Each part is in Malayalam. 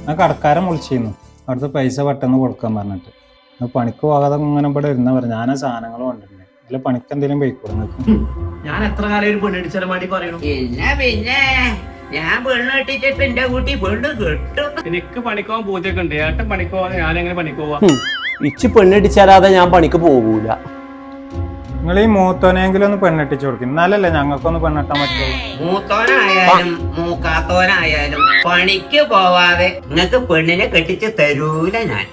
ഞാൻ കടക്കാരൻ വിളിച്ചിരുന്നു, അവിടുത്തെ പൈസ പെട്ടെന്ന് കൊടുക്കാൻ പറഞ്ഞിട്ട്. പണിക്ക് പോകാതെ ഇങ്ങനെ ഇവിടെ ഇരുന്ന പറഞ്ഞു. ഞാൻ ആ സാധനങ്ങൾ കൊണ്ടിരുന്നേ. അല്ല പണിക്ക് എന്തെങ്കിലും പോയിക്കോളും. ഞാൻ എത്ര കാലം ഒരു പെണ്ണിടിച്ചാലും വേണ്ടി പറയണു. പിന്നെ ഞാൻ പെണ്ണ് കെട്ടിച്ചിട്ട് എന്റെ കുട്ടി പെണ്ണ് കെട്ടും. എനിക്ക് പണിക്കോവാൻ പൂജയൊക്കെ ഉണ്ട്. ഏട്ടൻ പണിക്കോവാതെ ഞാൻ എങ്ങനെ പണിക്കോവാ? ഇച്ച് പെണ്ണിടിച്ചാലാതെ ഞാൻ പണിക്ക് പോകൂല. നിങ്ങൾ ഈ മൂത്തോനെങ്കിലും ഒന്ന് പെണ്ണെട്ടിച്ചു കൊടുക്കും, എന്നാലല്ലേ ഞങ്ങൾക്കൊന്ന് പെണ്ണെട്ടാൻ പറ്റുള്ളൂ. മൂത്തോനായാലും മൂക്കാത്തോനായാലും പണിക്ക് പോവാതെ നിങ്ങക്ക് പെണ്ണിനെ കെട്ടിച്ച് തരൂല ഞാൻ.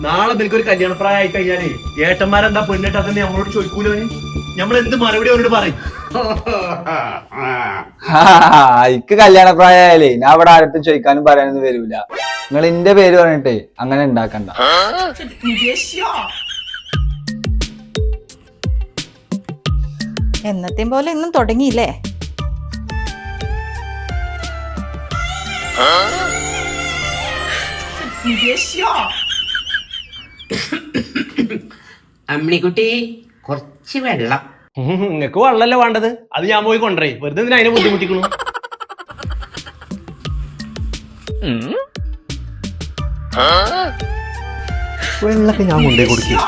നാളെ നിനക്കൊരു കല്യാണപ്രായം ആയി കഴിഞ്ഞാലേ ഏട്ടന്മാരെന്താ പെണ്ണിട്ടാത്തന്നെ നമ്മളോട് ചോദിക്കൂലോ? നമ്മൾ എന്ത് മറുപടി അവരോട് പറയും? എനിക്ക് കല്യാണപ്രായാലേ ഞാൻ അവിടെ ആരത്തും ചോദിക്കാനും പറയാനൊന്നും വരൂല. നിങ്ങൾ എന്റെ പേര് പറഞ്ഞിട്ടേ അങ്ങനെ ഉണ്ടാക്കണ്ട. എന്നത്തെയും പോലെ ഇന്നും തുടങ്ങിയില്ലേ? അമ്മിണിക്കുട്ടി കുറച്ച് വെള്ളം. നിങ്ങക്ക് വെള്ളല്ലേ വേണ്ടത്? അത് ഞാൻ പോയി കൊണ്ടേ. വെറുതെ എന്തിനാ അതിനെ ബുദ്ധിമുട്ടിക്കണു? വെള്ളമൊക്കെ ഞാൻ കൊണ്ടേ കൊടുക്കും.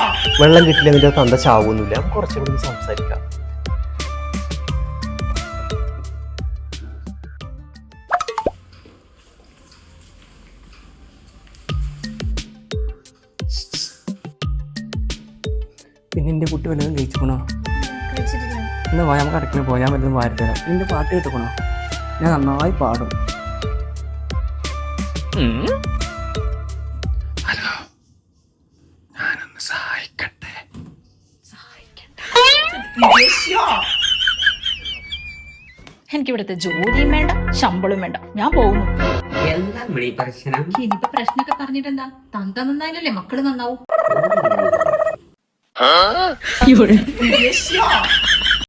വെള്ളം കിട്ടില്ല നിന്റെ തന്ത ചാവൊന്നുമില്ല. കുറച്ചുകൂടി സംസാരിക്കാം. പിന്നെ എന്റെ കുട്ടി വല്ലതും കഴിച്ചിക്കണോ? എന്നാ പോയാൽ നമുക്ക് കടക്കിന് പോയാൽ വല്ലതും വാരിത്തരാം. നിന്റെ പാട്ട് കേട്ടുക്കണോ? ഞാൻ നന്നായി പാടും. ഹലോ, ഞാനൊന്ന് സഹായിക്കട്ടെ? എനിക്ക് ഇവിടുത്തെ ജോലിയും വേണ്ട, ശമ്പളവും വേണ്ട, ഞാൻ പോകുന്നു. എന്താ അമ്മിണി പ്രശ്നം? ഇനിയിപ്പോ പ്രശ്നമൊക്കെ പറഞ്ഞിട്ടെന്താ? തന്ത നന്നായാലല്ലേ മക്കള് നന്നാവും.